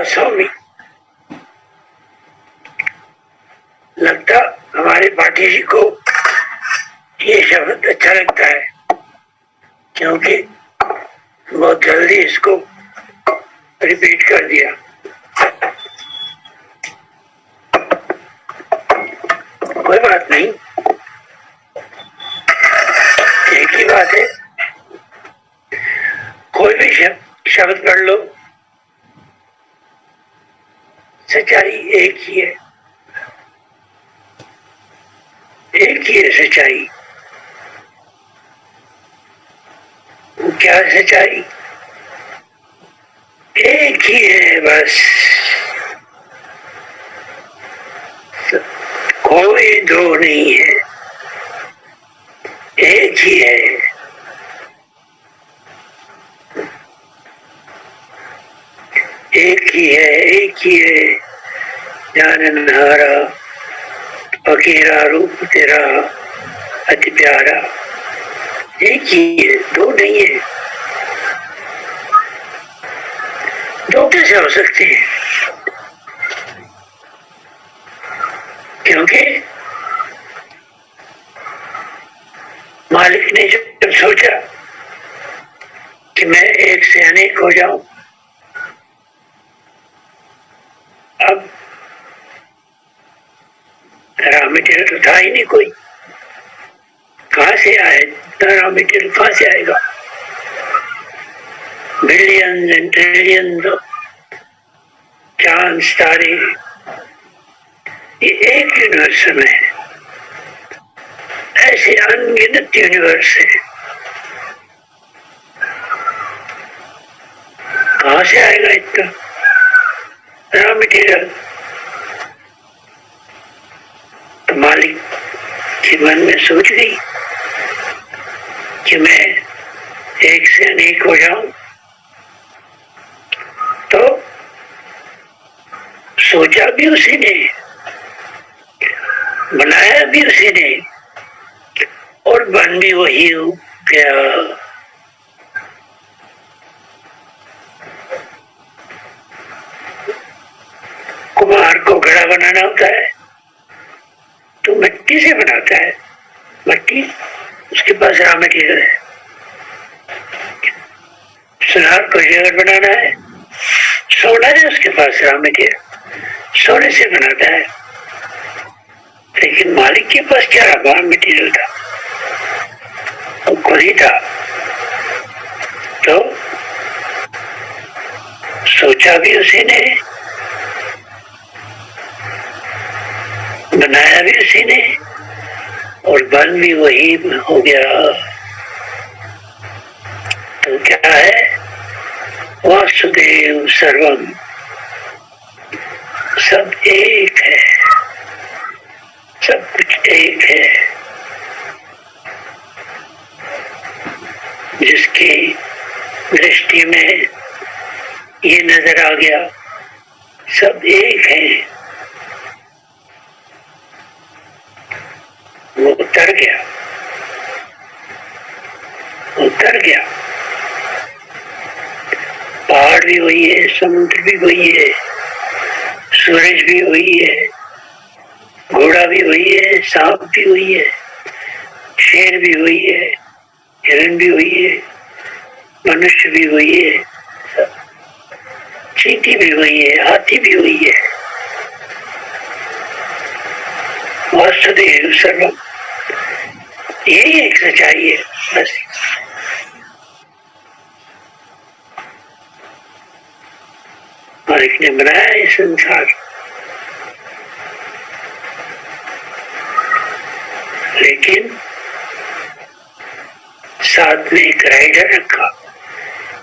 स्वामी। लगता हमारे पाठी जी को ये शब्द अच्छा लगता है, क्योंकि बहुत जल्दी इसको रिपीट कर दिया। कोई बात नहीं, एक ही बात है, कोई भी शब्द पढ़ लो, सच्चाई एक ही है, एक ही है सच्चाई। वो क्या है सच्चाई? एक ही है बस, कोई दो नहीं है, एक ही है। एक ही है, एक ही है, जाननहारा फकीरा रूप तेरा अति प्यारा। एक ही है, दो नहीं है। दो कैसे हो सकते हैं? क्योंकि मालिक ने जब सोचा कि मैं एक से अनेक हो जाऊं, अब रॉ मटेरियल तो था ही नहीं कोई, कहां से आए? रॉ मटेरियल कहां से आएगा? बिलियंस एंड ट्रिलियंस चांद तारे, ये एक यूनिवर्स में है, ऐसे अनगिनत यूनिवर्स है, कहां से आएगा इतना रॉ मटेरियल? तो मालिक के मन में सोच गई कि मैं एक से अनेक हो जाऊं, तो सोचा भी उसी ने, बनाया भी उसी ने, और बन भी वही हो गया। कुम्हार को घड़ा बनाना होता है तो मिट्टी से बनाता है, मिट्टी उसके पास रॉ मटेरियल है। सुनार को जेवर बनाना है, सोना है उसके पास रॉ मटेरियल, सोने से बनाता है। लेकिन मालिक के पास क्या रॉ मटेरियल था? वो खुद ही था। तो सोचा भी उसी ने, बनाया भी उसी ने, और बन भी वही हो गया। तो क्या है? वासुदेव सर्वम, सब एक है, सब कुछ एक है। जिसकी दृष्टि में ये नजर आ गया सब एक है, वो उतर गया, उतर गया। पहाड़ भी वही है, समुद्र भी वही है, सूरज भी वही है, घोड़ा भी वही है, सांप भी वही है, शेर भी वही है, हिरण भी वही है, मनुष्य भी वही है, चींटी भी वही है, हाथी भी वही है। वासुदेव सर्वम, यही एक सच्चाई है बस। मालिक ने बनाया ये संसार, लेकिन साथ में एक राइडर रखा,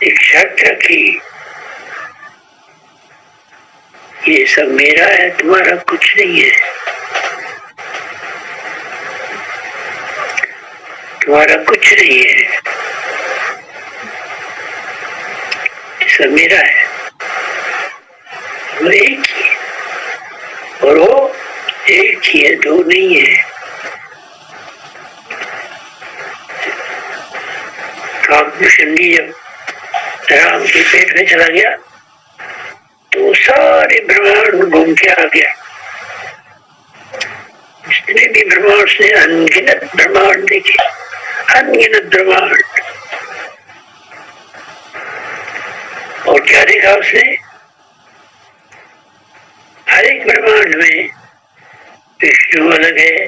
एक शर्त रखी, ये सब मेरा है, तुम्हारा कुछ नहीं है, तुम्हारा कुछ नहीं है, सब मेरा है। वो एक ही, और वो एक ही है, दो नहीं है। काकभूषण जी जब राम के पेट में चला गया तो वो सारे ब्रह्मांड घूम के आ गया। जितने भी ब्रह्मांड ने अनगिनत ब्रह्मांड देखे, अनगिनत ब्रह्मांड। और क्या देखा उसने? हर एक ब्रह्मांड में विष्णु अलग है,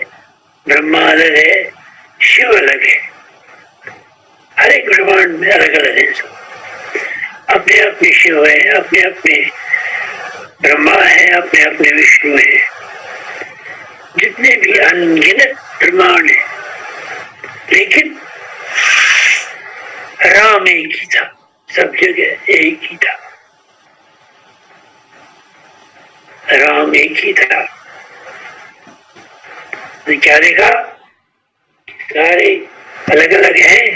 ब्रह्मा अलग है, शिव अलग है। हर एक ब्रह्मांड में अलग अलग है सब। अपने अपने शिव है, अपने अपने ब्रह्मा है, अपने अपने विष्णु है। जितने भी अनगिनत ब्रह्मांड है, लेकिन राम एक ही था, सब जगह एक ही था। राम एक ही था। तो क्या देखा? सारे अलग अलग हैं,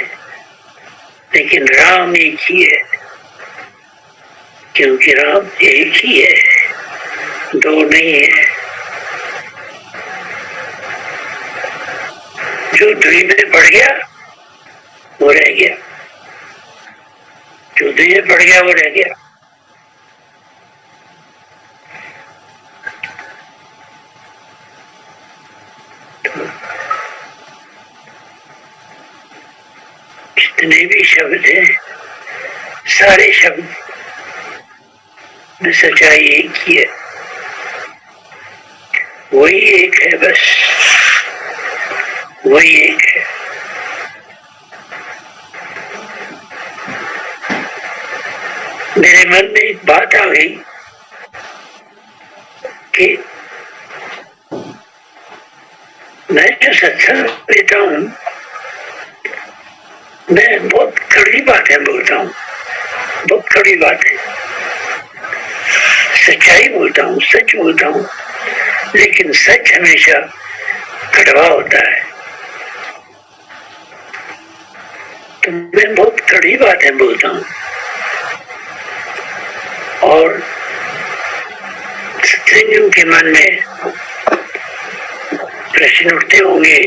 लेकिन राम एक ही है, क्योंकि राम एक ही है, दो नहीं है। जो दुई में पड़ गया वो रह गया, जो दुई में पड़ गया वो रह गया। जितने भी शब्द हैं, सारे शब्द में सच्चाई एक ही है, वही एक है, बस वही एक है। मेरे मन में एक बात आ गई कि मैं जो सत्संग लेता हूँ, मैं बहुत कड़वी बातें बोलता हूँ, बहुत कड़वी बातें, सच्चाई बोलता हूँ, सच बोलता हूँ, लेकिन सच हमेशा कड़वा होता है। तो मैं बहुत कड़ी बातें बोलता हूँ और सत्संगियों के मन में प्रश्न उठते होंगे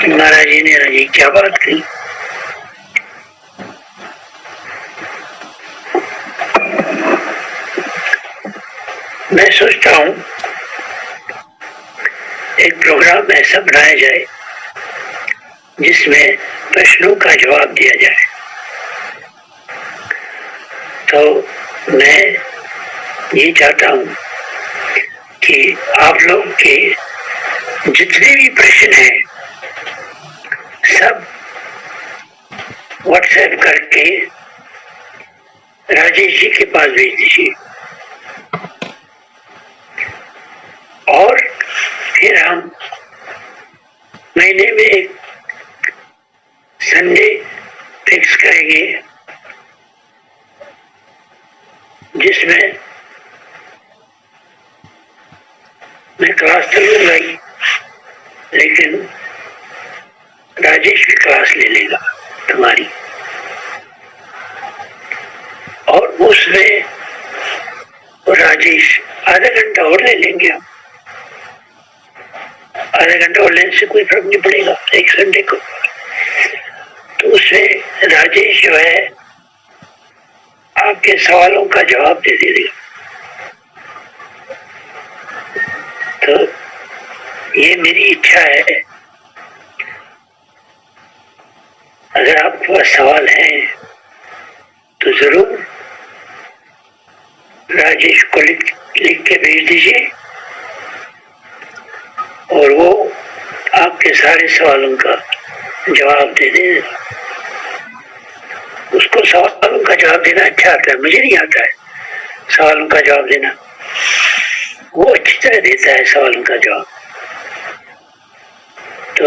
कि महाराज जी ने आज ये क्या बात कही। मैं सोचता हूँ एक प्रोग्राम ऐसा बनाया जाए जिसमें प्रश्नों का जवाब दिया जाए। तो मैं ये चाहता हूँ कि आप लोग के जितने भी प्रश्न हैं सब व्हाट्सएप करके राजेश जी के पास भेज दीजिए और फिर हम महीने में एक संडे फिक्स करेंगे जिसमें मैं क्लास तो लूंगा ही, लेकिन राजेश भी क्लास ले लेगा तुम्हारी, और उसमें राजेश आधा घंटा और ले लेंगे हम। आधा घंटा और लेने से कोई फर्क नहीं पड़ेगा एक संडे को। तो उसमें राजेश जो है आपके सवालों का जवाब दे देगा। तो ये मेरी इच्छा है, अगर आपके पास सवाल है तो जरूर राजेश को लिख के भेज दीजिए और वो आपके सारे सवालों का जवाब दे देगा। उसको सवालों का जवाब देना अच्छा आता है, मुझे नहीं आता है सवालों का जवाब देना। वो अच्छी तरह देता है सवालों का जवाब। तो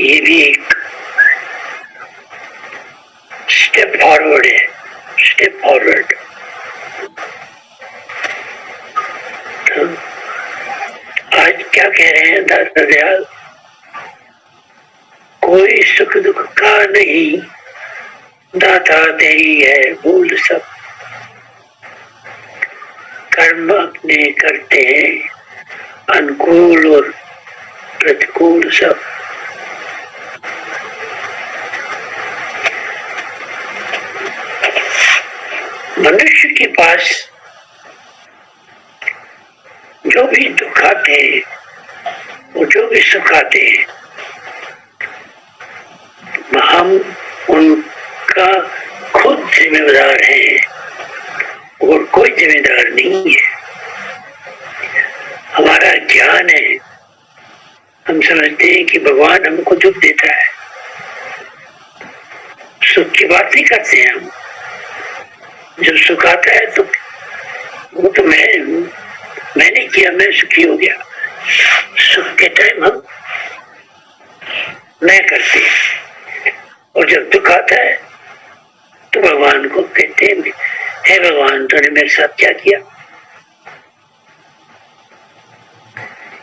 ये भी एक स्टेप फॉरवर्ड है, स्टेप फॉरवर्ड। तो आज क्या कह रहे हैं दादा दयाल, कोई सुख दुख का नहीं, दाता तेरी है भूल सब, कर्म अपने करते हैं अनुकूल और प्रतिकूल सब। मनुष्य के पास जो भी दुख आते हैं, वो जो भी सुख आते हैं, हम उनका खुद जिम्मेदार हैं और कोई जिम्मेदार नहीं है। हमारा ज्ञान है, हम समझते हैं कि भगवान हमको दुख देता है, सुख की बात नहीं करते हैं हम। जब सुख आता है तो वो तो मैंने किया, मैं सुखी हो गया। सुख के टाइम हम मैं करते हैं, और जब दुख आता है तो भगवान को कहते हैं, हे भगवान तूने मेरे साथ क्या किया।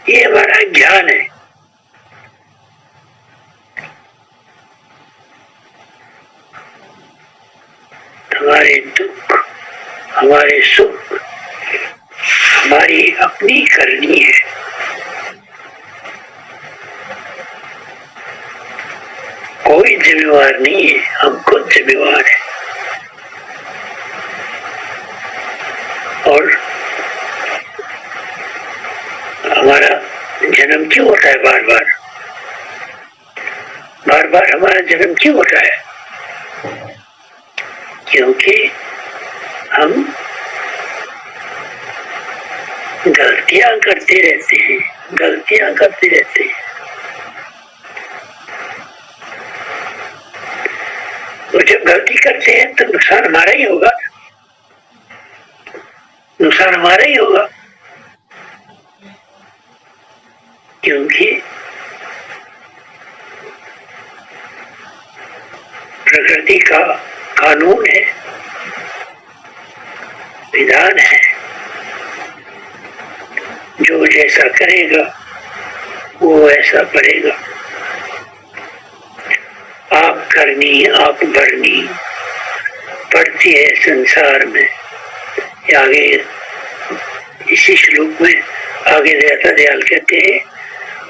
ये हमारा ज्ञान है। हमारे दुख, हमारे सुख हमारी अपनी करनी है। कोई जिम्मेवार नहीं है, हम खुद जिम्मेवार हैं। और हमारा जन्म क्यों होता है बार बार? बार बार हमारा जन्म क्यों होता है? क्योंकि हम गलतियां करते रहते हैं, गलतियां करते रहते हैं। और जब गलती करते हैं तो नुकसान हमारा ही होगा, नुकसान हमारा ही होगा। क्योंकि प्रकृति का कानून है, विधान है, जो जैसा करेगा वो ऐसा पड़ेगा। आप करनी आप भरनी पड़ती है संसार में। आगे इसी श्लोक में आगे रहता दयाल कहते हैं,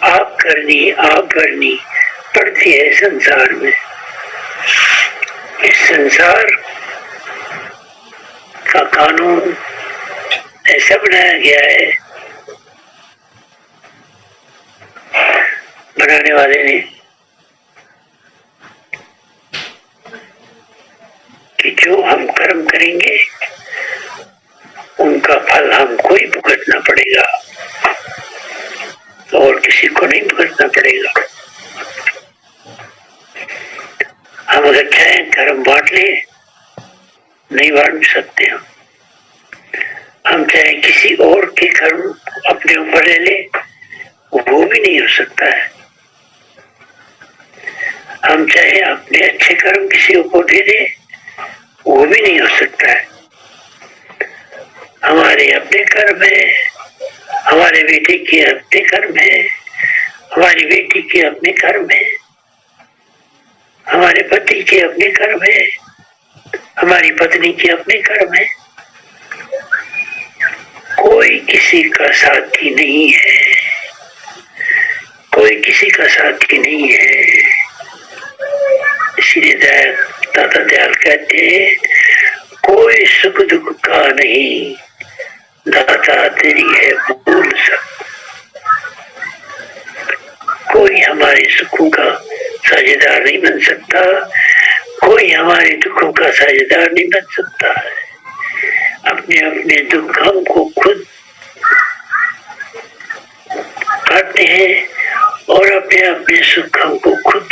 आप करनी आप भरनी पड़ती है संसार में। इस संसार का कानून ऐसा बनाया गया है बनाने वाले ने कि जो हम कर्म करेंगे उनका फल हमको ही भुगतना पड़ेगा और किसी को नहीं भुगतना पड़ेगा। हम अगर चाहें कर्म बांट ले, नहीं बांट सकते। हम चाहे किसी और के कर्म अपने ऊपर ले ले, वो भी नहीं हो सकता है। हम चाहे अपने अच्छे कर्म किसी को दे दे, वो भी नहीं हो सकता है। हमारे अपने कर्म है, हमारे बेटे के अपने कर्म है, हमारी बेटी के अपने कर्म है, हमारे पति के अपने कर्म है, हमारी पत्नी के अपने कर्म है। कोई किसी का साथी नहीं है, कोई किसी का साथी नहीं है। इसीलिए दाता दयाल कहते हैं, कोई सुख दुख का नहीं, दाता तेरी है भूल सब। कोई हमारे सुखों का साझेदार नहीं बन सकता, कोई हमारे दुखों का साझेदार नहीं बन सकता है। अपने अपने दुख हमको खुद काटते हैं और अपने अपने सुख हमको खुद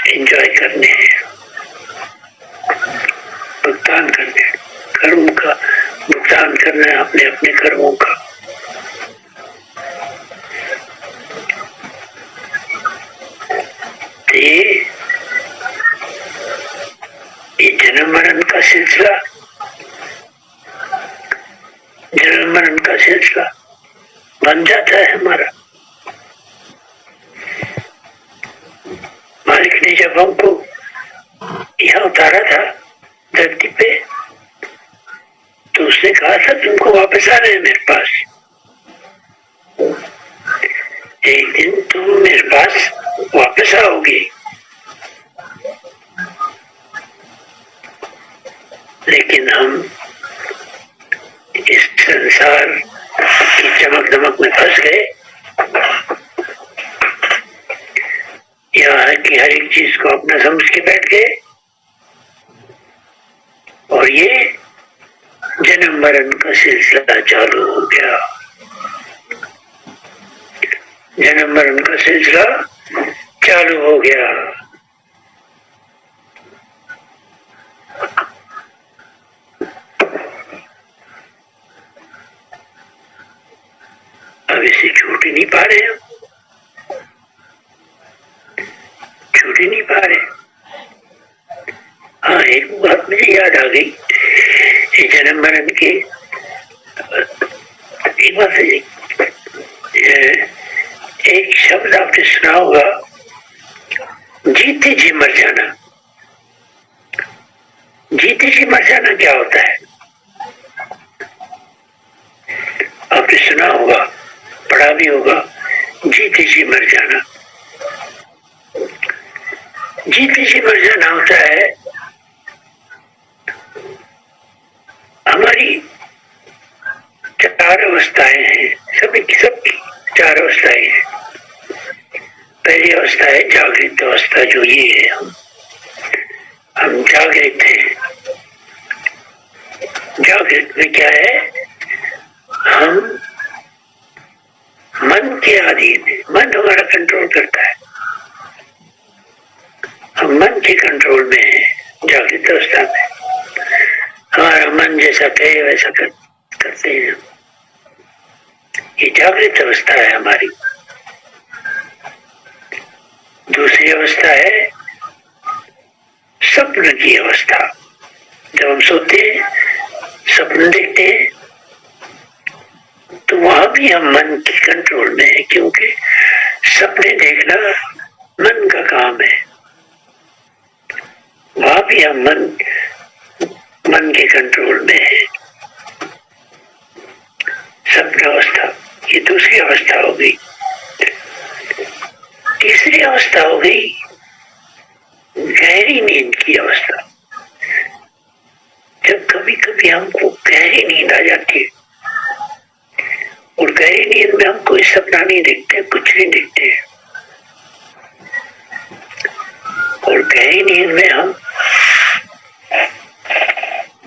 एंजॉय करने हैं, भुगतान करने, कर्म का भुगतान करना है अपने अपने कर्मों का। ये जन्म मरण का सिलसिला, जन्म मरण का सिलसिला बन जाता है हमारा। मालिक ने जब हमको यहाँ उतारा था धरती पे, तो उसने कहा था तुमको वापस आना है मेरे पास। एक दिन तुम मेरे पास वापस आओगे। लेकिन हम इस संसार की चमक दमक में फंस गए। यहाँ की हर एक चीज को अपना समझ के बैठ गए और ये जन्म मरण का सिलसिला चालू हो गया। जन्म मरण का सिलसिला चालू हो गया। अब इसे छूट ही नहीं पा रहे हम, छूट ही नहीं पा रहे। हाँ, एक बात मुझे याद आ गई, ये जन्म मरण के एक बात है, एक शब्द आपने सुना होगा, जीते जी मर जाना। जीते जी मर जाना क्या होता है? आपने सुना होगा, पढ़ा भी होगा, जीते जी मर जाना। जीते जी मर जाना होता है हमारी चार अवस्थाएं हैं, सबकी चार अवस्थाएं हैं। पहली अवस्था है जागृत अवस्था, जो ये है, हम जागृत हैं। जागृत में क्या है? हम मन के अधीन है, मन हमारा कंट्रोल करता है, हम मन के कंट्रोल में है। जागृत अवस्था में हमारा मन जैसा कहे वैसा करते हैं। ये जागृत अवस्था है हमारी। दूसरी अवस्था है स्वप्न की अवस्था। जब हम सोते हैं, सपने देखते हैं, तो वहां भी हम मन के कंट्रोल में है, क्योंकि सपने देखना मन का काम है। वहां भी हम मन के कंट्रोल में है। स्वप्न अवस्था, ये दूसरी अवस्था हो गई। तीसरी अवस्था हो गई गहरी नींद की अवस्था। जब कभी कभी हमको गहरी नींद आ जाती है और गहरी नींद में हम कोई सपना नहीं देखते, कुछ नहीं देखते, और गहरी नींद में हम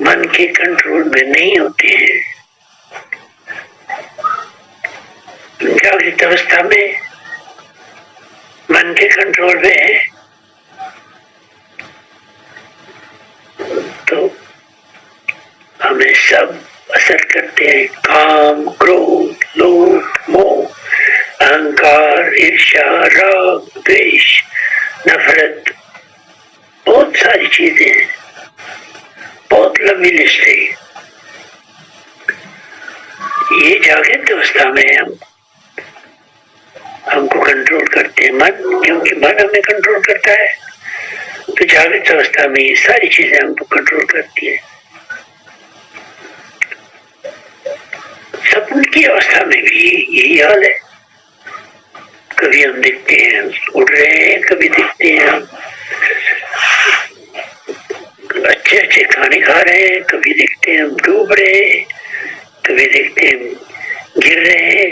मन के कंट्रोल में नहीं होते हैं। जागृत अवस्था में मन के कंट्रोल में है, तो हमें सब असर करते हैं। काम, क्रोध, लोभ, मोह, अहंकार, ईर्ष्या, राग, द्वेष, नफरत, बहुत सारी चीजें हैं, बहुत लंबी लिस्ट है। ये जागृत अवस्था में हमको कंट्रोल करते हैं मन, क्योंकि मन हमें कंट्रोल करता है। तो जागृत अवस्था में ये सारी चीजें हमको कंट्रोल करती है। सपन की अवस्था में भी यही हाल है। कभी हम देखते हैं उड़ रहे हैं, कभी देखते हैं हम अच्छे अच्छे खाने खा रहे हैं, कभी देखते हैं हम डूब रहे हैं, कभी देखते हैं गिर रहे हैं,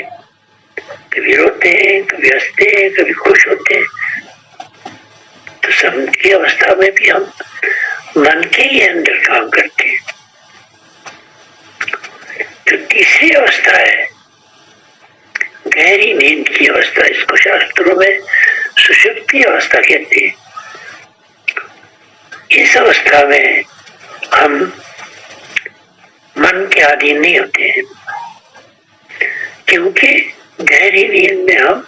कभी रोते हैं, कभी हंसते हैं, कभी खुश होते हैं। तो सपन की अवस्था में भी हम मन के ही अंदर काम करते हैं। तो तीसरी अवस्था है गहरी नींद की अवस्था। इसको शास्त्रों में सुषुप्ति अवस्था कहते हैं। इस अवस्था में हम मन के अधीन नहीं होते हैं, क्योंकि गहरी नींद में हम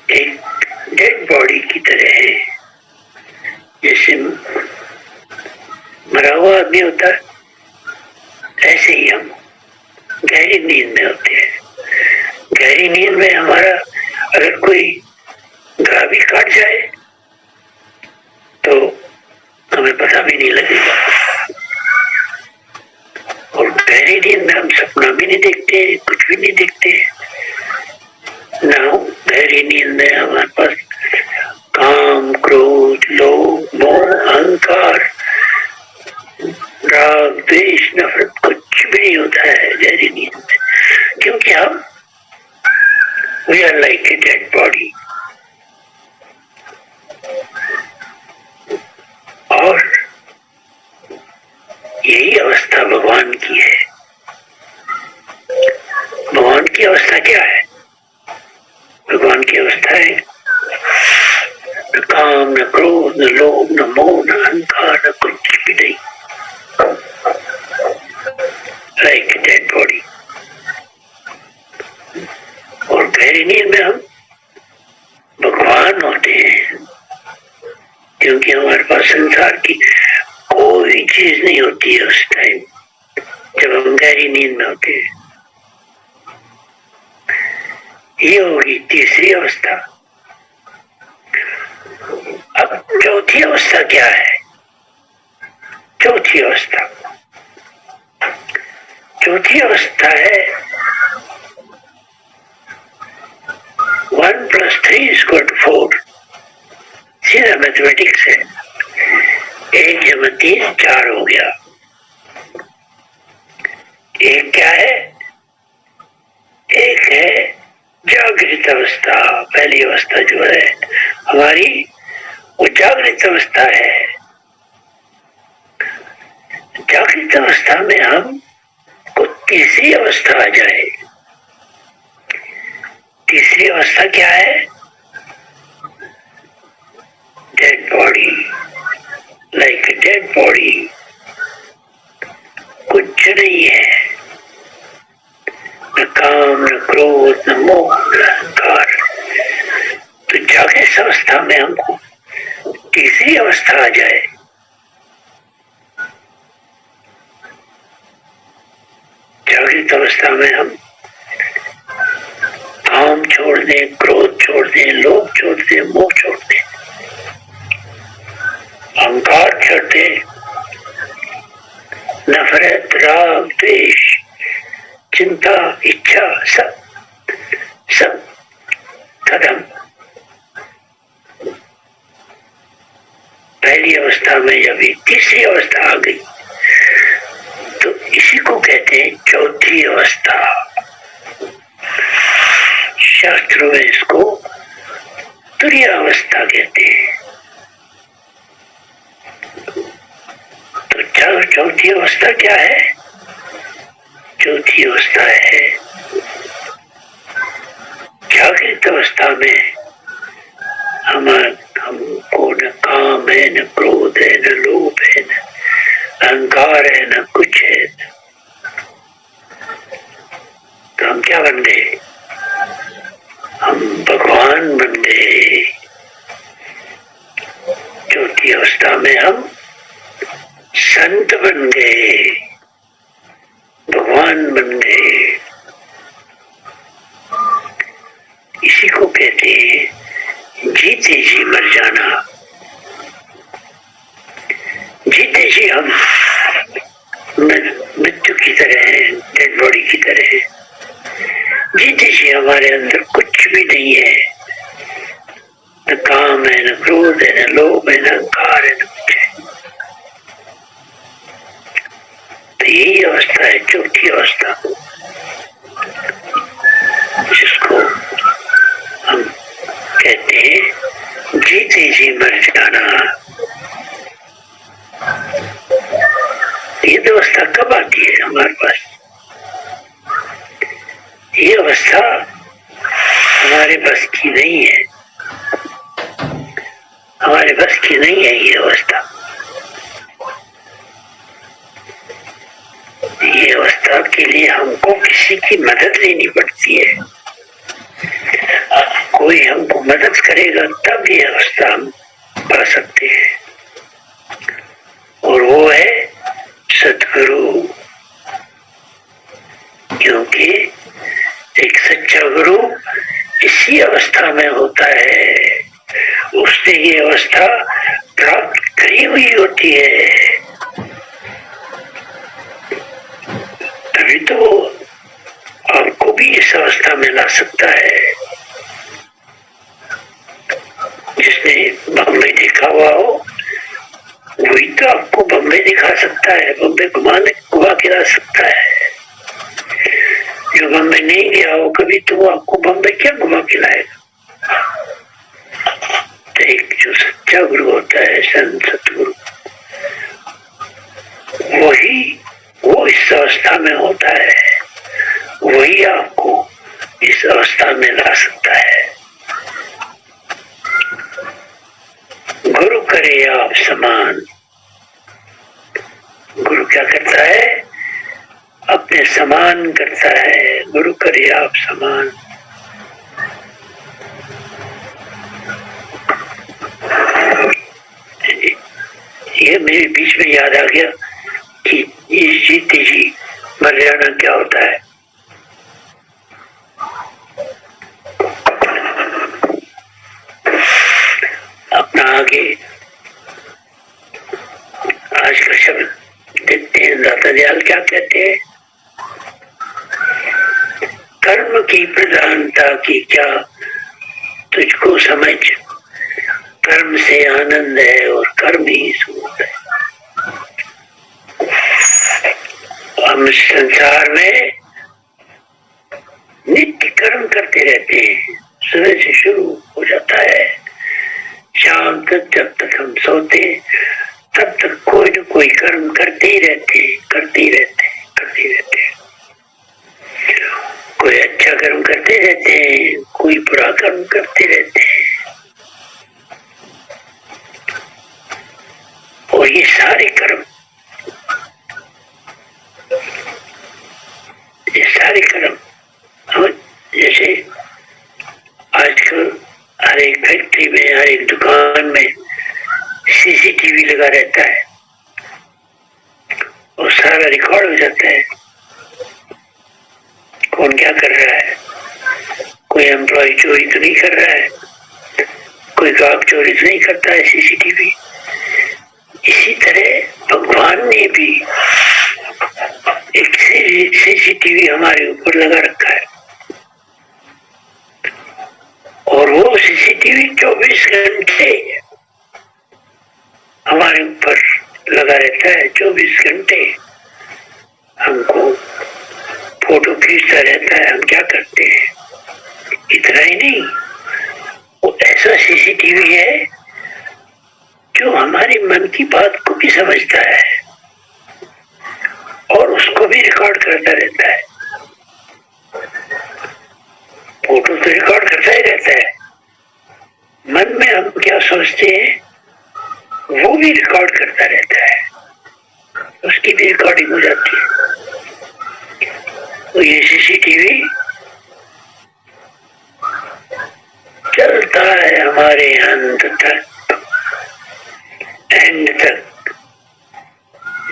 एक डेड बॉडी की तरह है। जैसे मरा हुआ आदमी होता है, ऐसे ही हम गहरी नींद में होते हैं। गहरी नींद में हमारा अगर कोई घा भी काट जाए तो हमें पता भी नहीं लगेगा। और गहरी नींद में हम सपना भी नहीं देखते, कुछ भी नहीं देखते ना। गहरी नींद में हमारे पास काम, क्रोध, लोभ, मोह, अहंकार, अवस्था क्या है? भगवान की अवस्था है न काम, न क्रोध, न लोभ, न मोह, न अहंकार, न कुछ भी नहीं। Like dead body. और गहरी नींद में हम भगवान होते हैं, क्योंकि हमारे पास संसार की कोई चीज नहीं होती है उस टाइम जब हम गहरी नींद में होते हैं। ये होगी तीसरी अवस्था। अब चौथी अवस्था क्या है? चौथी अवस्था है 1 + 3 = 4। सीधा मैथमेटिक्स है। 1 + 3 = 4 हो गया। एक क्या है? एक है जागृत अवस्था। पहली अवस्था जो है हमारी, वो जागृत अवस्था है। जागृत अवस्था में हम को तीसरी अवस्था आ जाए। तीसरी अवस्था क्या है? Dead body. Like dead body, कुछ नहीं है, न काम, न क्रोध, न मोह, न अहंकार। तो जागृत अवस्था में हमको तीसरी अवस्था आ जाए। जागृत अवस्था में हम काम छोड़ दें, क्रोध छोड़ दें, लोभ छोड़ दें, मोह छोड़ दें, अहंकार छोड़ दें, नफरत, राग, द्वेष, चिंता, इच्छा, सब खत्म। पहली अवस्था में जब तीसरी अवस्था आ गई तो इसी को कहते हैं चौथी अवस्था। शास्त्रों में इसको तुरीय अवस्था कहते हैं। तो चौथी अवस्था क्या है? चौथी अवस्था है जागृत अवस्था में हमको न काम है, न क्रोध है, न लोभ है, न अहंकार है, न कुछ है। तो हम क्या बन गए? हम भगवान बन गए। चौथी अवस्था में हम संत बन गए, भगवान बन गए। इसी को कहते हैं जीते जी मर जाना। जीते जी हम मृत्यु की तरह हैं, डेड बॉडी की तरह हैं। जीते जी हमारे अंदर कुछ भी नहीं है, न काम है, न क्रोध है, न लोभ है, न अहंकार है, न कुछ है। तो यही अवस्था है चौथी अवस्था, जिसको हम कहते हैं जीते जी मर जाना। ये अवस्था कब आती है हमारे पास? ये अवस्था हमारे बस की नहीं है, हमारे बस की नहीं है ये अवस्था। ये अवस्था के लिए हमको किसी की मदद लेनी पड़ती है। कोई हमको मदद करेगा तब ये अवस्था हम पा सकते हैं, और वो है सतगुरु। क्योंकि एक सच्चा गुरु इसी अवस्था में होता है, उसने ये अवस्था प्राप्त करी हुई होती है, तभी तो आपको भी इस अवस्था में ला सकता है। जिसने बम्बई देखा हुआ हो वही तो आपको बम्बई दिखा सकता है, बम्बई घुमा के ला सकता है। जो बम्बई नहीं गया हो कभी, तो वो आपको बम्बई क्या घुमा के लाएगा? तो एक जो सच्चा गुरु होता है, संत सतगुरु, वो इस अवस्था में होता है, वही आपको में ला सकता है। गुरु करे आप समान। गुरु क्या करता है? अपने समान करता है। गुरु करे आप समान। ये मेरे बीच में याद आ गया कि ये जीते जी मर जाना क्या होता है। अपना आगे आज का शब्द देखते हैं। दाता दयाल क्या कहते हैं? कर्म की प्रधानता की क्या तुझको समझ, कर्म से आनंद है और कर्म ही सुख है। हम संसार में नित्य कर्म करते रहते हैं। सुबह से शुरू हो जाता है, शाम तक जब तक हम सोते तब तक कोई न कोई कर्म करते ही रहते हैं, करते ही रहते हैं, करते ही रहते हैं। कोई अच्छा कर्म करते रहते हैं, कोई बुरा कर्म करते रहते हैं। और ये सारे कर्म, ये सारे कर्म जैसे आजकल हर एक फैक्ट्री में, हर एक दुकान में सीसीटीवी लगा रहता है और सारा रिकॉर्ड हो जाता है। कौन क्या कर रहा है, कोई एम्प्लॉय चोरी तो नहीं कर रहा है, कोई ग्राहक चोरी तो नहीं करता है। सीसीटीवी। इसी तरह भगवान ने भी एक सीसीटीवी हमारे ऊपर लगा रखा है और वो सीसीटीवी 24 घंटे हमारे ऊपर लगा रहता है। 24 घंटे हमको फोटो खींचता रहता है। हम क्या करते हैं? इतना ही नहीं, वो ऐसा सीसीटीवी है जो हमारे मन की बात को भी समझता है और उसको भी रिकॉर्ड करता रहता है। फोटो तो रिकॉर्ड करता ही रहता है, मन में हम क्या सोचते हैं वो भी रिकॉर्ड करता रहता है, उसकी भी रिकॉर्डिंग हो जाती है। तो ये सीसीटीवी चलता है हमारे अंत तक, एंड तक।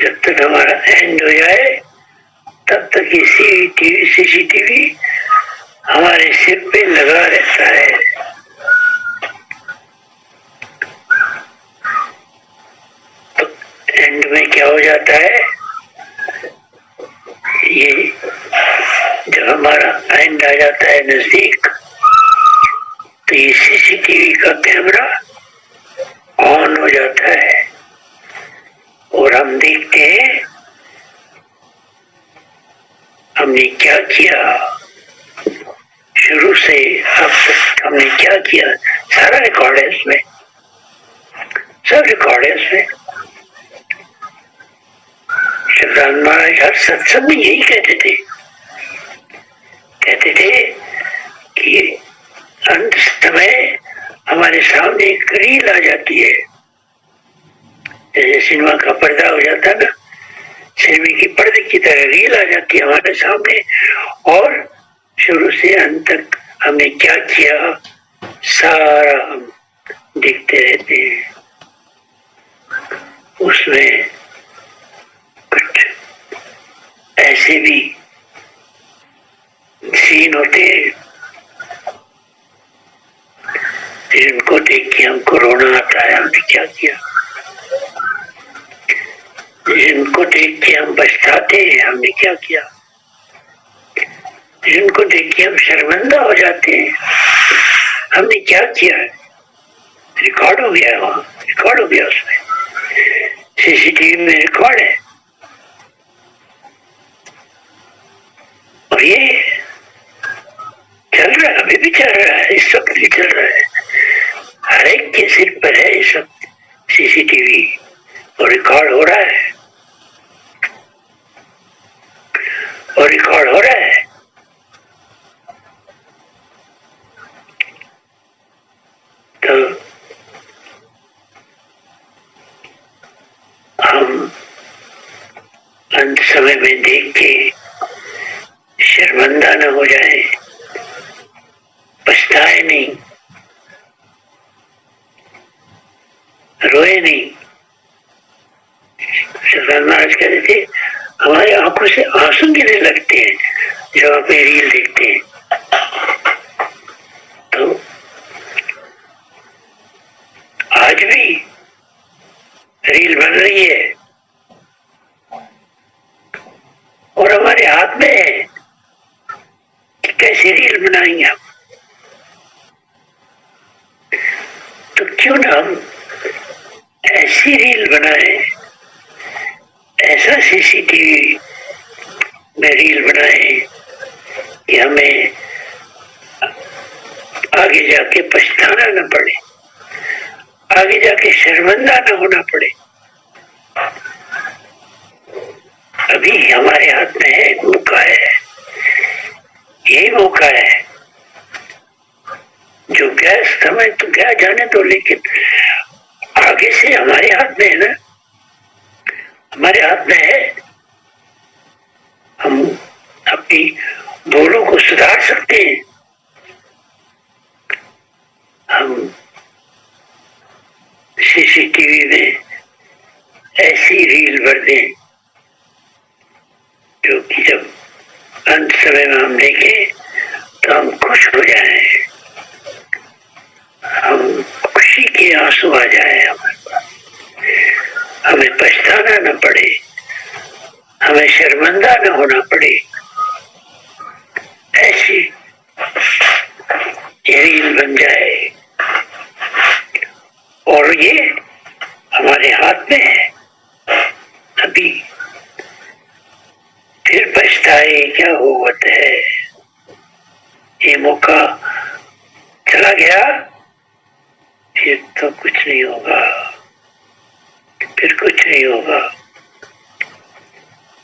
जब तक हमारा एंड हो जाए तब तक ये सीसीटीवी हमारे सिर पे लगा रहता है। तो एंड में क्या हो जाता है? ये जब हमारा एंड आ जाता है नजदीक, तो ये सीसीटीवी का कैमरा ऑन हो जाता है और हम देखते हैं हमने क्या किया, शुरू से अब तक हमने क्या किया। सारा रिकॉर्ड है इसमें, सब रिकॉर्ड है इसमें। शिवराम महाराज हर सत्संग में यही कहते थे कि अंत समय हमारे सामने एक रील आ जाती है। जैसे सिनेमा का पर्दा हो जाता है ना, सिनेमा की पर्दे की तरह रील आ जाती है हमारे सामने और शुरू से अंत तक हमने क्या किया सारा हम देखते रहते हैं। उसमें कुछ ऐसे भी सीन होते हैं जिनको देख के हमको रोना आता है, हमने क्या किया। जिनको देख के हम पछताते हैं, हमने क्या किया। जिनको देख के हम शर्मिंदा हो जाते हैं, हमने क्या किया। रिकॉर्ड हो गया है, वहां रिकॉर्ड हो गया, उसमें सीसीटीवी में रिकॉर्ड है। और ये चल रहा है, अभी भी चल रहा है, इस वक्त भी चल रहा है। हर एक के सिर पर है इस वक्त सीसीटीवी और रिकॉर्ड हो रहा है, और रिकॉर्ड हो रहा है। समय में देख के शर्मिंदा न हो जाए, पछताए नहीं, रोए नहीं। सरदार महाराज कहते थे हमारी आंखों से आंसू गिरने लगते हैं जब आप रील देखते हैं। तो आज भी रील बन रही है और हमारे हाथ में है कि कैसी रील बनाएंगे हम। तो क्यों ना हम ऐसी रील बनाए, ऐसा सीसीटीवी में रील बनाए कि हमें आगे जाके पछताना न पड़े, आगे जाके शर्मिंदा न होना पड़े। अभी हमारे हाथ में है, एक मौका है, यही मौका है। जो गया समय तो गया जाने दो, लेकिन आगे से हमारे हाथ में है ना, हमारे हाथ में है। हम अपनी भूलों को सुधार सकते हैं। हम सीसीटीवी में ऐसी रील भर दें जो कि जब अंत समय में हम देखें तो हम खुश हो जाएं, हम खुशी के आंसू आ जाए हमारे पास, हमें पछताना न पड़े, हमें शर्मिंदा न होना पड़े। ऐसी रील बन जाए और ये हमारे हाथ में है। अभी फिर पछताए क्या होवत है, ये मौका चला गया फिर तो कुछ नहीं होगा, फिर कुछ नहीं होगा।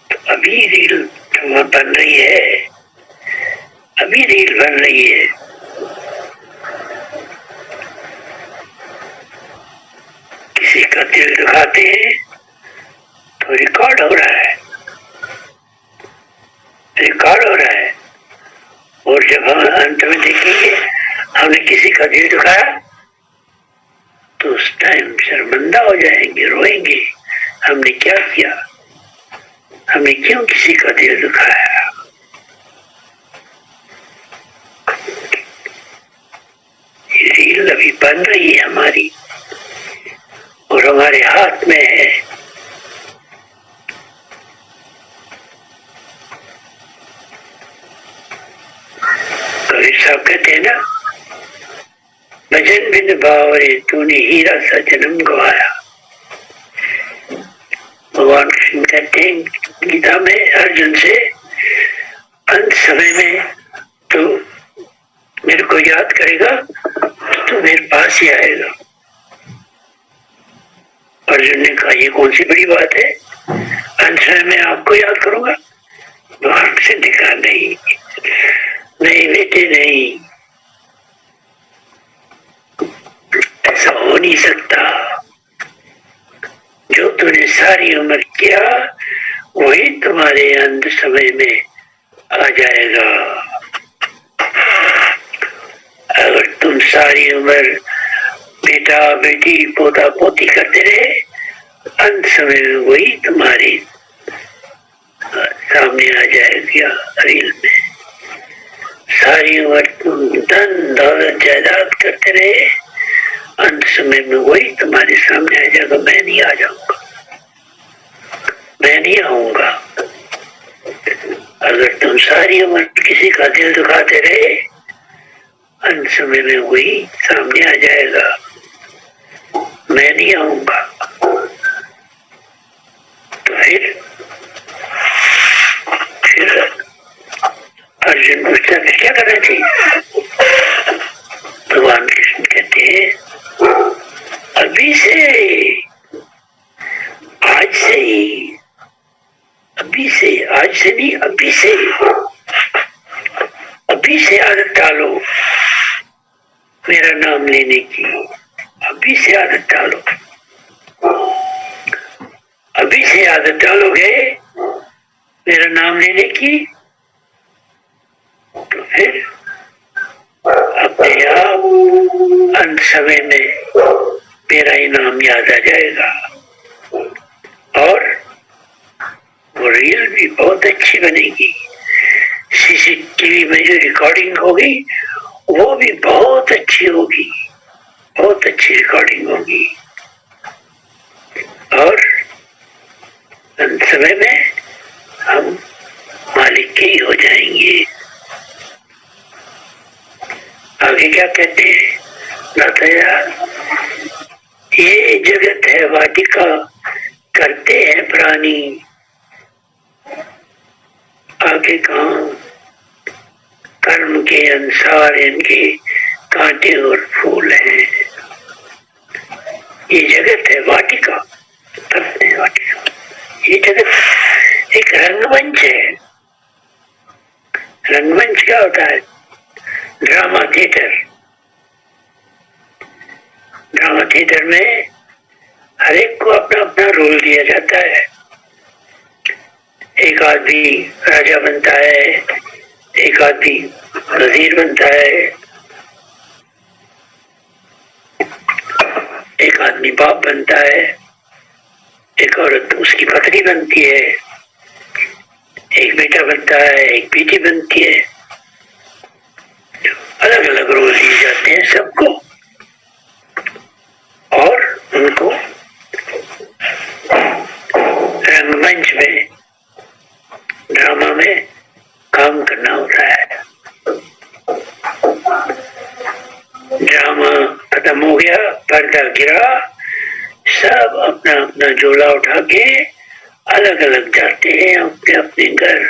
तो अभी रील बन रही है, अभी रील बन रही है। किसी का दिल दुखाते हैं तो रिकॉर्ड हो रहा है, रिकॉर्ड हो रहा है। और जब हम अंत में देखेंगे हमने किसी का दिल दुखाया तो उस टाइम शर्मिंदा हो जाएंगे, रोएंगे, हमने क्या किया, हमने क्यों किसी का दिल दुखाया। ये रील अभी बन रही है हमारी और हमारे हाथ में है। कबीर साहब कहते हैं ना, भजन बिन बावरे तूने हीरा सा जन्म गवाया। भगवान कृष्ण कहते हैं गीता में अर्जुन से, अंत समय में तू मेरे को याद करेगा तो मेरे पास ही आएगा। अर्जुन ने कहा ये कौन सी बड़ी बात है, अंत समय में आपको याद करूंगा। भगवान कृष्ण ने कहा नहीं नहीं बेटे नहीं, ऐसा हो नहीं सकता। जो तूने सारी उम्र किया वही तुम्हारे अंत समय में आ जाएगा। अगर तुम सारी उम्र बेटा बेटी पोता पोती करते रहे, अंत समय में वही तुम्हारे सामने आ जाएगा रील में। सारी उम्र तुम धन दौलत जायदाद करते रहे, अंत समय में वही तुम्हारे सामने आ जाएगा। मैं नहीं आ जाऊंगा, मैं नहीं आऊंगा। अगर तुम सारी उम्र किसी का दिल दुखाते रहे, अंत समय में वही सामने आ जाएगा, मैं नहीं आऊंगा। तो फिर अर्जुन पूछता फिर क्या करना चाहिए। भगवान कृष्ण कहते हैं अभी से, आज से ही, अभी से, आज से नहीं अभी से, अभी से आदत डालो मेरा नाम लेने की। अभी से आदत डालो, अभी से आदत डालोगे मेरा नाम लेने की, तो फिर अपने आप अंत समय में मेरा ही नाम याद आ जाएगा और वो रील भी बहुत अच्छी बनेगी। सीसीटीवी में जो रिकॉर्डिंग होगी वो भी बहुत अच्छी होगी, बहुत अच्छी रिकॉर्डिंग होगी और अंत समय में हम मालिक के ही हो जाएंगे। आगे क्या कहते हैं नाथाया, ये जगत है वाटिका, करते हैं प्राणी, आगे कहा कर्म के अनुसार इनके कांटे और फूल हैं। ये जगत है वाटिका, करते हैं वाटिका। ये जगत एक रंगमंच है। रंगमंच क्या होता है? Drama theatre. ड्रामा थिएटर में हर एक को अपना अपना रोल दिया जाता है। एक आदमी राजा बनता है, एक आदमी वजीर बनता है, एक आदमी बाप बनता है, एक औरत उसकी पत्नी बनती है, एक बेटा बनता है, एक बेटी बनती है। अलग अलग रोल दिए जाते हैं सबको और उनको रंगमंच में, ड्रामा में काम करना होता है। ड्रामा खत्म हो गया, पर्दा गिरा, सब अपना अपना झोला उठा के अलग अलग जाते हैं अपने अपने घर।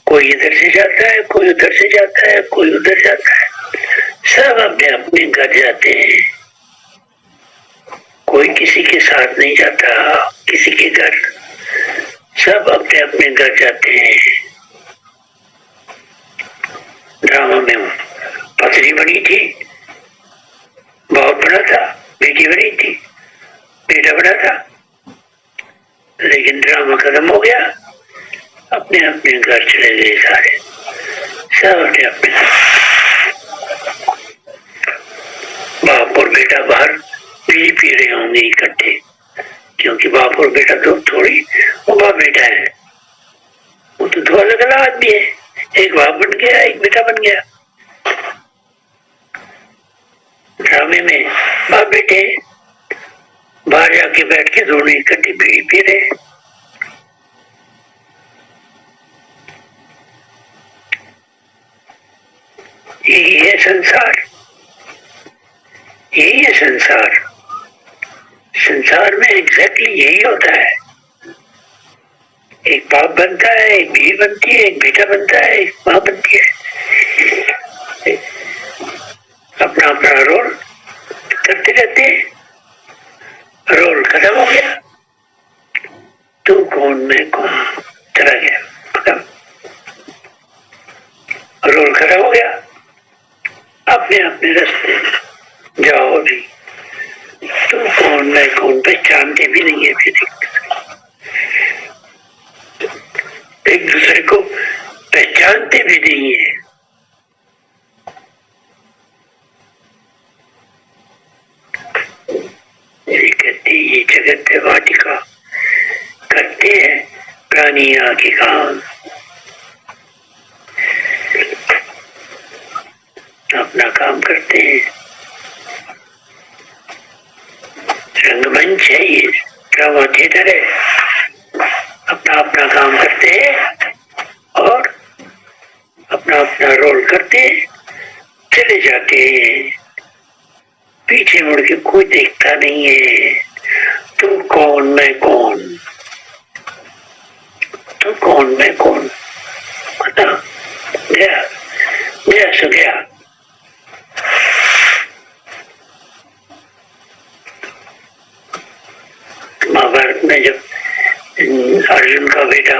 कोई इधर से जाता है, कोई उधर से जाता है, कोई उधर जाता है, सब अपने अपने घर जाते हैं। कोई किसी के साथ नहीं जाता किसी के घर, सब अपने अपने घर जाते हैं। ड्रामा में पत्नी बनी थी, बाप बना था, बेटी बनी थी, बेटा बना था, लेकिन ड्रामा खत्म हो गया, अपने अपने घर चले गए सारे, सब अपने अपने। बाप और बेटा बाहर बीड़ी पी रहे होंगे इकट्ठे, क्योंकि बाप और बेटा तो थोड़ी, वो बाप बेटा है, वो तो दो अलग अलग आदमी है। एक बाप बन गया, एक बेटा बन गया। ड्रामे में बाप बेटे बाहर जाके बैठ के दोनों इकट्ठे बीड़ी पी रहे। यही है संसार, यही है संसार। संसार में एग्जैक्टली यही होता है। एक बाप बनता है, एक बीवी बनती है, एक बेटा बनता है, एक माँ बनती है। अपना अपना रोल करते रहते हैं। रोल खत्म हो गया, तू कौन मैं कौन, चला गया, खत्म। रोल खत्म हो गया, अपने अपने रास्ते जाओ। अभी तू कौन मैं कौन पहचानते भी नहीं है, फिर एक दूसरे को पहचानते भी नहीं है। ये कहते ये जगत है वाटिका, करते हैं प्राणी आके काम, अपना काम करते हैं। रंगमंच है ये, ड्रामा थिएटर है, अपना अपना काम करते हैं और अपना अपना रोल करते चले जाते हैं। पीछे मुड़ के कोई देखता नहीं है। तू कौन मैं कौन, तू कौन मैं कौन, पता गया गया सो गया। महाभारत में जब अर्जुन का बेटा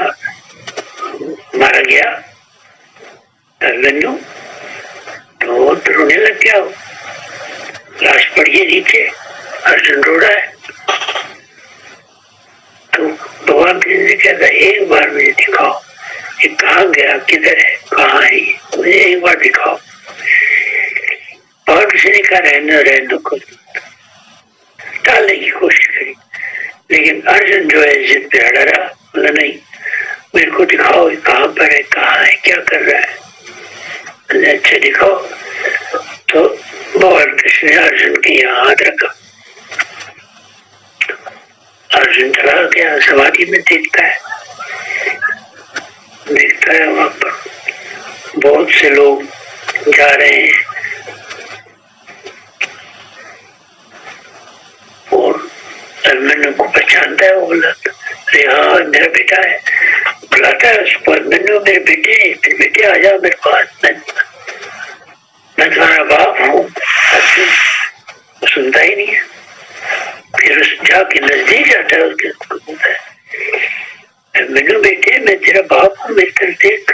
मारा गया अभिमन्यु, तो रोने लग गया। लाश पड़ी है नीचे, अर्जुन रो रहा है। तो भगवान कृष्ण ने कहता एक बार मुझे दिखाओ ये कहाँ गया, किधर है, कहाँ है, मुझे एक बार दिखाओ। और किसी ने कहा रहने को टालने की कोशिश करी, लेकिन अर्जुन जो है जिद पे अड़ा रहा, बोला नहीं मेरे को दिखाओ कहाँ पर है, कहाँ है, क्या कर रहा है। अच्छा दिखाओ। तो भगवान कृष्ण ने अर्जुन के यहाँ हाथ रखा। अर्जुन चला गया समाधि में, देखता है वहां पर बहुत से लोग जा रहे हैं और अभिमन्यु को पहचानता है। वो बोला अरे हाँ मेरा बेटा है, बुलाता है उसको, अभिमन्यु मेरे बेटे आ जाओ मेरे पास, मैं तुम्हारा बाप हूँ। अर्जुन सुनता ही नहीं है, फिर उस जाके नजदीक जाता है, उसके बोलता है अभिमन्यु बेटे मैं तेरा बाप हूँ, मेरी तरफ देख।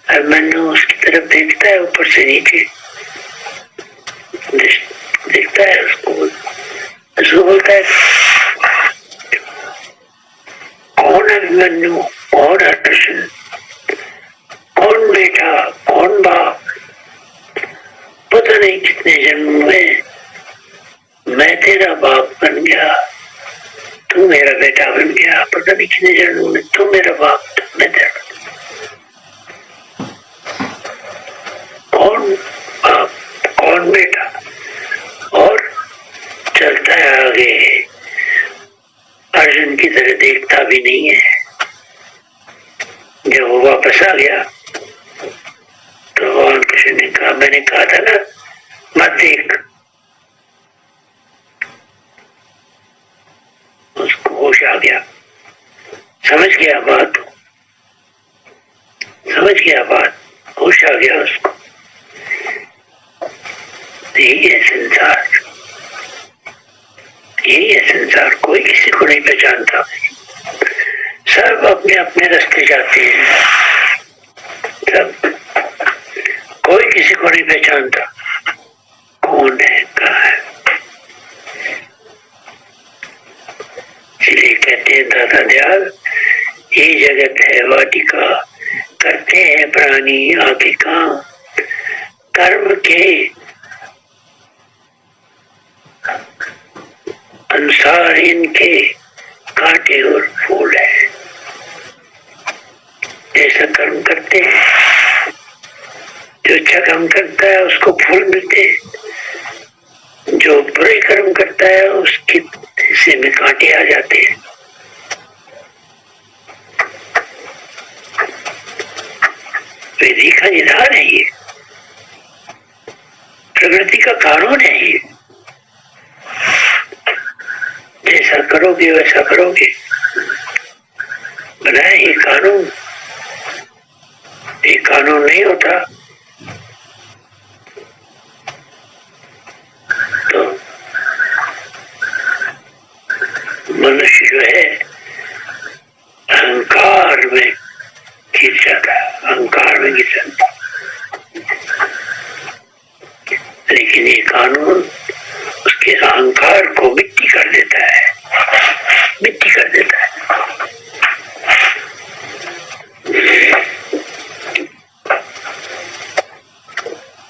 अभिमन्यु उसकी तरफ देखता है, ऊपर से नीचे देखता है उसको बोलता है कौन अभिमन्यु, कौन अर्जुन, कौन बेटा, कौन बाप। पता नहीं कितने जन्म में मैं तेरा बाप बन गया, तू मेरा बेटा बन गया, पता नहीं कितने जन्म में तू मेरा बाप, मैं तेरा कौन बाप कौन बेटा। और चलता है आगे, अर्जुन की तरह देखता भी नहीं है। जब वो वापस आ गया तो भगवान कृष्ण ने कहा मैंने कहा था ना मत देख। उसको होश आ गया, समझ गया बात, होश आ गया उसको। यही है संसार, कोई किसी को नहीं पहचानता, सब अपने अपने रास्ते जाते हैं, सब कोई किसी को नहीं पहचानता कौन है कहाँ है। इसलिए कहते हैं दादा दयाल ये जगत है वाटिका, करते हैं प्राणी आगे काम, कर्म के अनुसार इनके कांटे और फूल है। जैसा कर्म करते हैं, जो अच्छा काम करता है उसको फूल मिलते हैं, जो बुरे कर्म करता है उसके हिस्से में कांटे आ जाते हैं। विधि का निधान है ये, प्रकृति का कानून है ये, जैसा करोगे वैसा करोगे, बनाया ये कानून। ये कानून नहीं होता तो मनुष्य जो है अहंकार में गिर जाता है, अहंकार में गिर जाता है। लेकिन ये कानून उसके अहंकार को मिट्टी कर देता है, मिट्टी कर देता है।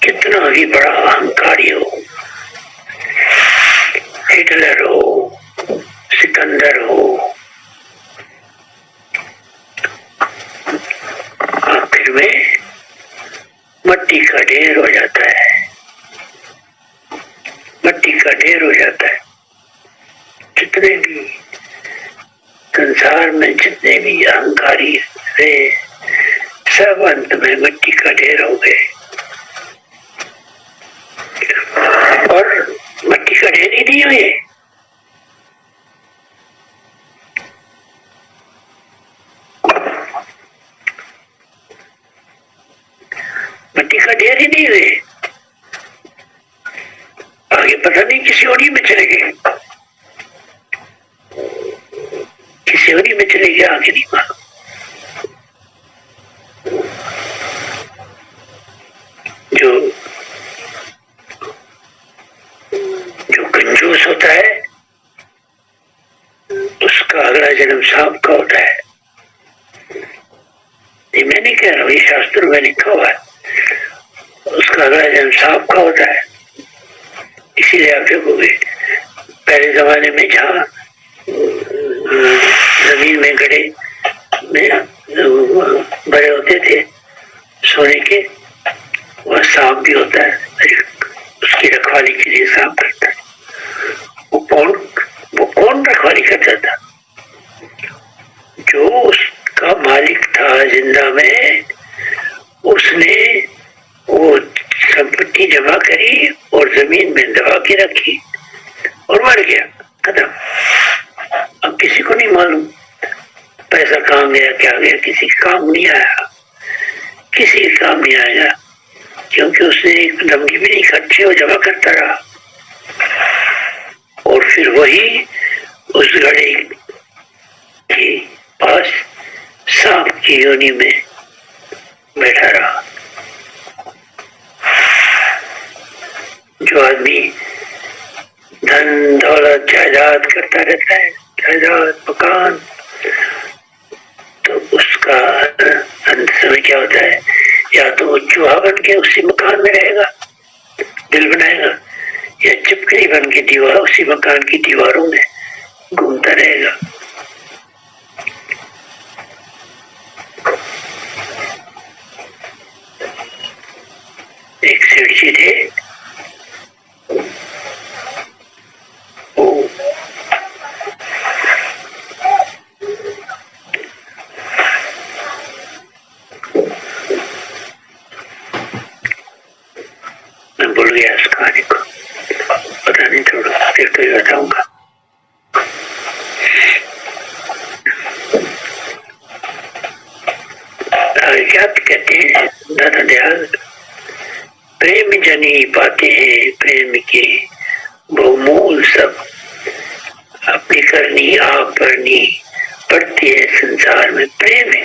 कितना भी बड़ा अहंकारी हो, हिटलर हो, सिकंदर हो, आखिर में मट्टी का ढेर हो जाता है, मट्टी का ढेर हो जाता है। जितने भी संसार में जितने भी अहंकारी थे सब अंत में मिट्टी का ढेर हो गए। और मिट्टी का ढेर ही नहीं हुए, मिट्टी का ढेर ही नहीं हुए, आगे पता नहीं किसी होनी में चले गए, किसी होनी में चले गए, आगे नहीं मालूम। जो कंजूस होता है उसका अगला जन्म सांप का होता है, मैं नहीं कह रहा हूँ, ये शास्त्रों में लिखा हुआ है। उसका अगला जन्म सांप का होता है। इसीलिए आप देखोगे पहले जमाने में जहाँ जमीन में गड़े में बड़े होते थे सोने के, वह सांप भी होता है, उसकी रखवाली के लिए सांप करता है। वो कौन रखवाली करता था? जो उसका मालिक था जिंदा में, उसने वो संपत्ति जमा करी और जमीन में दबा के रखी और मर गया, खत्म। अब किसी को नहीं मालूम पैसा कहाँ गया, क्या गया, किसी काम नहीं आया, किसी काम नहीं आएगा, क्योंकि उसने एक लम्बी भी नहीं खर्ची और जमा करता रहा। और फिर वही उस घड़े के पास सांप की योनि में बैठा रहा। जो आदमी धन दौलत जायदाद करता रहता है, जायदाद मकान, तो उसका अंत समय क्या होता है? या तो वो चूहा बन के उसी मकान में रहेगा, दिल बनाएगा, या चिपकली बन के दीवार उसी मकान की दीवारों में घूमता रहेगा। एक सेठ जी थे, मैं भूल गया इस कहानी को, पता नहीं, थोड़ा फिर तो बताऊंगा। क्या कहते हैं दादा दयाल? प्रेम जनी पाते हैं प्रेम के बहुमूल सब, अपनी करनी आप करनी पड़ती है संसार में। प्रेम है,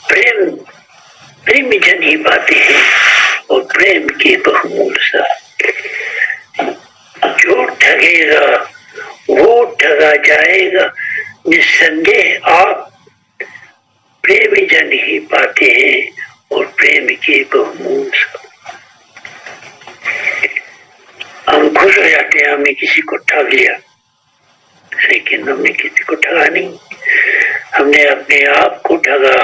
प्रेम प्रेम जन ही पाते हैं और प्रेम के बहुमूल सब। जो ठगेगा वो ठगा जाएगा निस्संदेह, आप प्रेम जन ही पाते हैं और प्रेम के बहुमूल सब। हम खुश हो जाते हैं हमने किसी को ठग लिया, लेकिन हमने किसी को ठगा नहीं, हमने अपने आप को ठगा,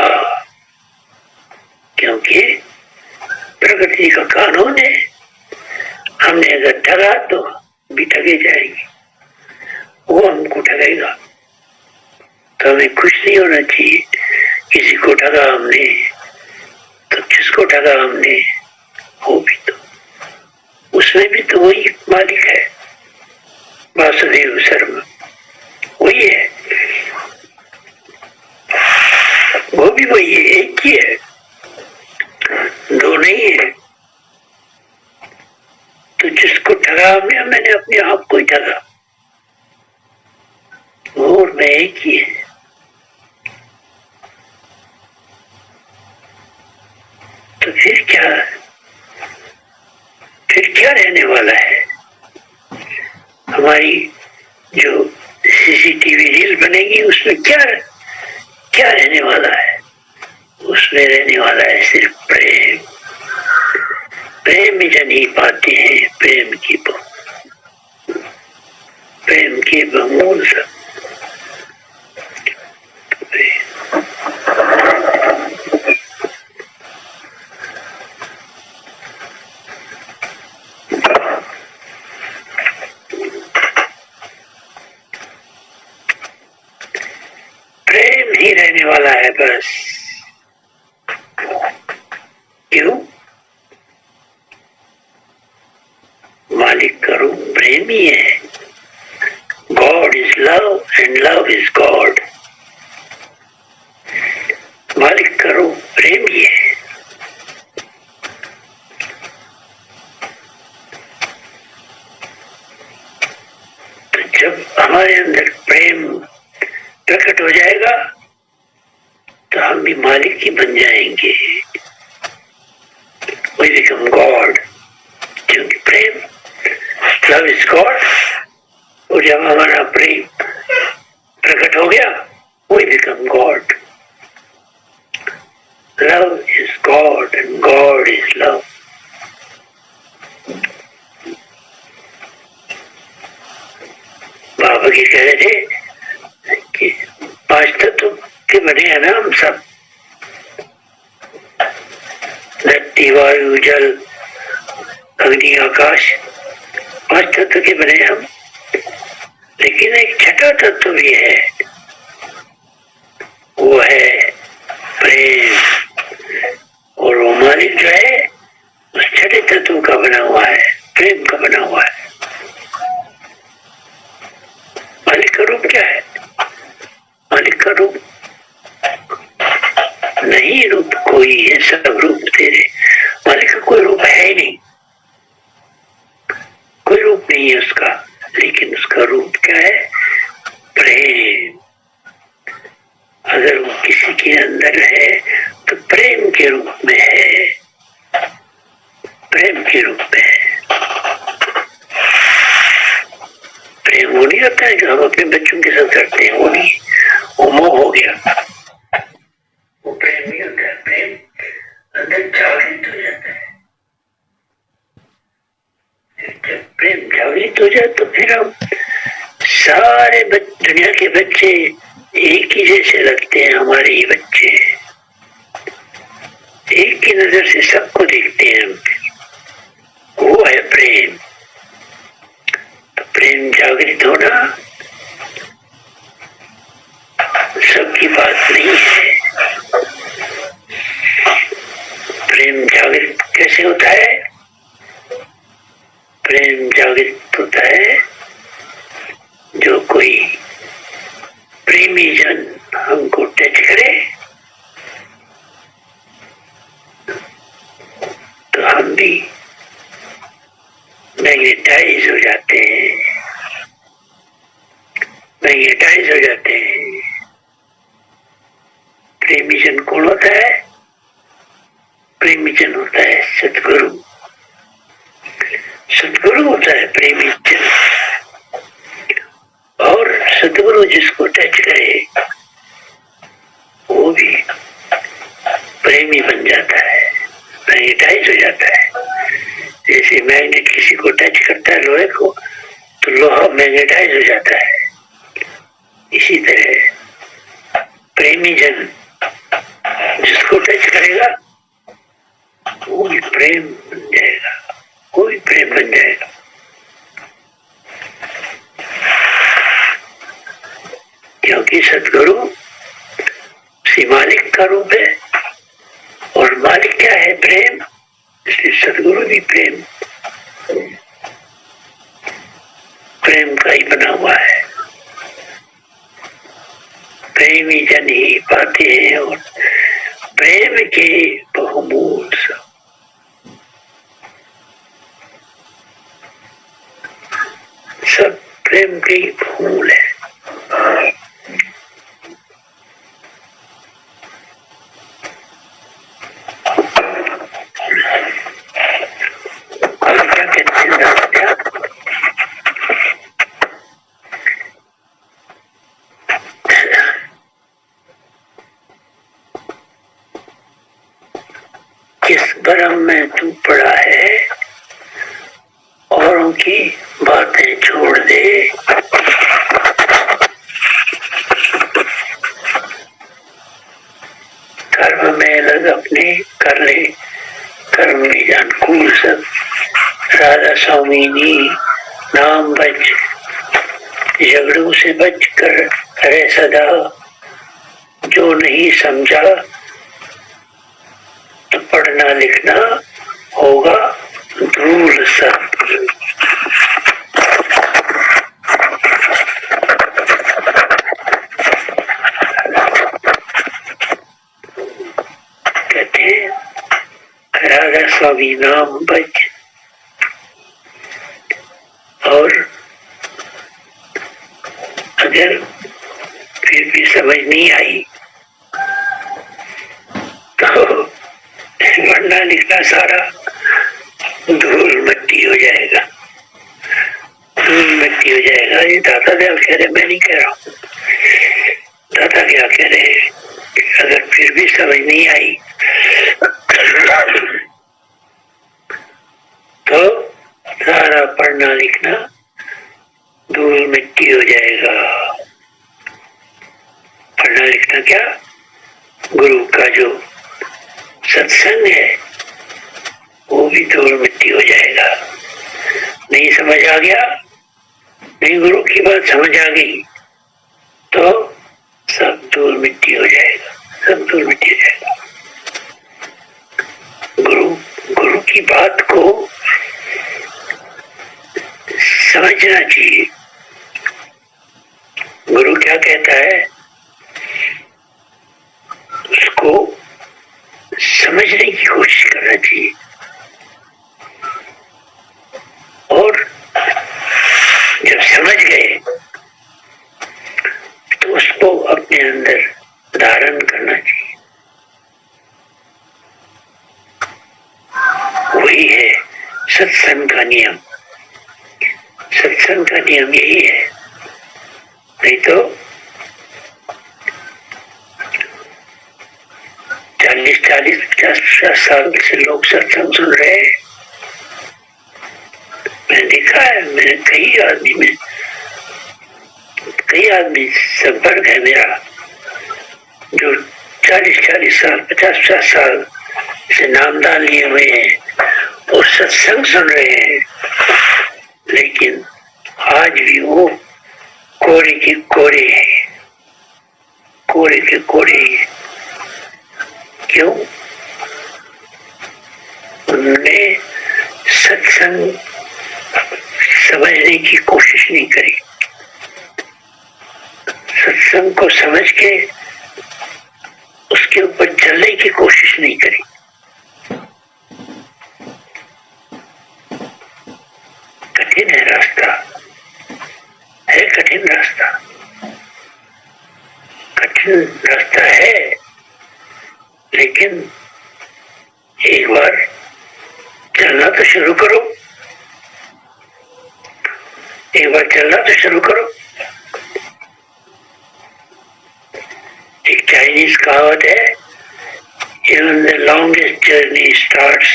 क्योंकि प्रकृति का कानून है। हमने अगर ठगा तो भी ठगे जाएंगे, वो हमको ठगेगा। तो हमें खुश नहीं होना चाहिए। किसी को ठगा हमने तो किसको ठगा हमने, वो भी तो, उसमें भी तो वही मालिक है, वासुदेव सर्व वही है, वो भी वही है, एक ही है, दो नहीं है। तो जिसको ठगा मैंने अपने आप को ही ठगा, और मैं एक ही है। तो फिर क्या रहने वाला है? हमारी जो सीसीटीवी रील बनेगी उसमें क्या रहने वाला है? उसमें रहने वाला है सिर्फ प्रेम। प्रेम जन ही पाते हैं प्रेम के बहुमूल सब। प्रेम ही रहने वाला है बस। क्यों? मालिक का रूप प्रेम ही है। God is love and love is God. मालिक का रूप प्रेम ही है। तो जब हमारे अंदर प्रेम प्रकट हो जाएगा तो हम भी मालिक ही बन जाएंगे। We become God, क्योंकि प्रेम, love is God, और जब हमारा प्रेम प्रकट हो गया we become God. love is God and God is love. बाबा जी कह रहे थे कि 5 तत्व के बने हैं ना हम सब, धरती वायु जल अग्नि आकाश, 5 तत्व के बने हम। लेकिन एक छठा तत्व भी है, वो है प्रेम। और वो मालिक जो है उस छठे तत्व का बना हुआ है, प्रेम का बना हुआ है। मालिक का रूप क्या है? मालिक का रूप नहीं, रूप कोई है, सब रूप तेरे। मालिक का कोई रूप है ही नहीं, कोई रूप नहीं है उसका, लेकिन उसका रूप क्या है? प्रेम। अगर वो किसी के अंदर है तो प्रेम के रूप में है, प्रेम के रूप में है। प्रेम वो नहीं होता है जो हम अपने बच्चों के साथ करते हैं, वो नहीं, वो मोह हो गया, वो प्रेम नहीं होता है। प्रेम अंदर जागृत हो जाता है। जब प्रेम जागृत हो जाए तो फिर हम सारे दुनिया के बच्चे एक ही जैसे लगते हैं, हमारे ही बच्चे एक ही नजर से सबको देखते हैं हम। वो है प्रेम। तो प्रेम जागृत होना सबकी बात नहीं है। प्रेम जागृत कैसे होता है? प्रेम जागृत होता है जो कोई प्रेमी जन हमको टच करे तो हम भी मैग्नेटाइज हो जाते हैं, मैग्नेटाइज हो जाते हैं। प्रेमी जन कौन होता है? प्रेमी जन होता है सतगुरु। सतगुरु होता है प्रेमी जन। और सतगुरु जिसको टच करे वो भी प्रेमी बन जाता है, मैग्नेटाइज हो जाता है। जैसे मैग्नेट किसी को टच करता है लोहे को, तो लोहा मैग्नेटाइज हो जाता है। इसी तरह प्रेमी जन जिसको टच करेगा वो भी प्रेम बन जाएगा, वो भी प्रेम बन जाएगा। क्योंकि सतगुरु उसी मालिक का रूप है, और मालिक क्या है? प्रेम। इसलिए सतगुरु भी प्रेम, प्रेम का ही बना हुआ है। प्रेमी जन ही पाते हैं और प्रेम के बहुमूल सब प्रेम के ही बहुमूल है। क्या कहते हैं? किस भरम में तू पड़ा है, औरों की बातें छोड़ दे। कर्म में लग अपने, कर ले कर्म में अनुकूल सब। राधा स्वामिनी नाम बच, झगड़ों से बच कर रहे सदा। जो नहीं समझा तो पढ़ना लिखना होगा धूल सब। कहते हैं राधा स्वामी नाम बच, और अगर फिर भी समझ नहीं आई तो पढ़ना लिखना सारा धूल मिट्टी हो जाएगा, धूल मिट्टी हो जाएगा। ये दादा दयाल कह रहे, मैं नहीं कह रहा हूँ। दादा क्या कह रहे हैं? अगर फिर भी समझ नहीं आई तो सारा पढ़ना लिखना धूल मिट्टी हो जाएगा। पढ़ना लिखना क्या, गुरु का जो सत्संग है वो भी धूल मिट्टी हो जाएगा। नहीं समझ आ गया, नहीं गुरु की बात समझ आ गई तो सब धूल मिट्टी हो जाएगा, सब धूल मिट्टी हो जाएगा। गुरु की बात को समझना चाहिए। गुरु क्या कहता है उसको समझने की कोशिश करना चाहिए, और जब समझ गए तो उसको अपने अंदर धारण करना चाहिए। वही है सत्संग का नियम। सत्संग का नियम यही है। नहीं तो 40-50 साल से लोग सत्संग सुन रहे हैं। मैंने देखा है, मैंने कई आदमी संपर्क है मेरा जो 40-40 साल 50-50 साल से नामदान लिए हुए हैं और सत्संग सुन रहे हैं, लेकिन आज भी वो कोरे के कोरे हैं, कोरे के कोरे हैं। क्यों? उन्होंने सत्संग समझने की कोशिश नहीं करी, सत्संग को समझ के उसके ऊपर चलने की कोशिश नहीं करी। कठिन है रास्ता, है कठिन रास्ता, कठिन रास्ता है, लेकिन एक बार चलना तो शुरू करो, एक बार चलना तो शुरू करो। एक चाइनीज कहावत है, even the longest journey starts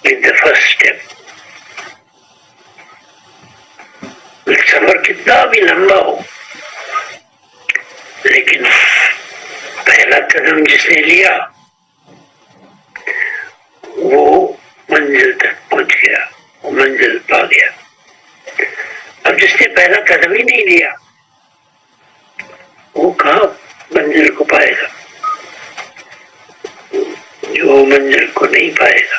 with the first step। सफर कितना भी लंबा हो, लेकिन पहला कदम जिसने लिया वो मंजिल तक पहुंच गया, वो मंजिल पा गया। अब जिसने पहला कदम ही नहीं लिया वो कहाँ मंजिल को पाएगा, जो मंजिल को नहीं पाएगा।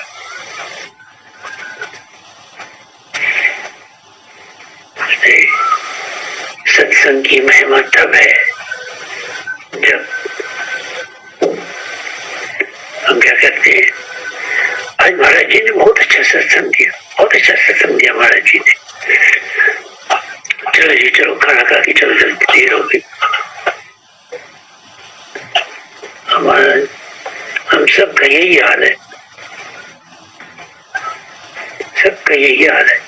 सत्संग की महिमा तब है जब हम क्या करते हैं। आज महाराज जी ने बहुत अच्छा सत्संग दिया, बहुत अच्छा सत्संग दिया महाराज जी ने। चलो जी चलो, खाना खा के चलो, जल्दी देर हो गई। हमारा हम सबका यही हाल है, सबका यही हाल है।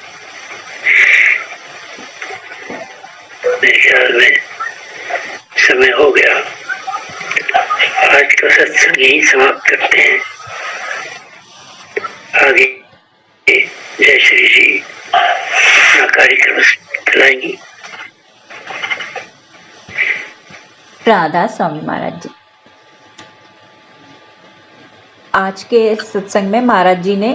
मेरे ख्याल में समय हो गया, आज का सत्संग यही समाप्त करते हैं। आगे जय श्री जी अपना कार्यक्रम चलाएंगी। राधा स्वामी महाराज जी। आज के सत्संग में महाराज जी ने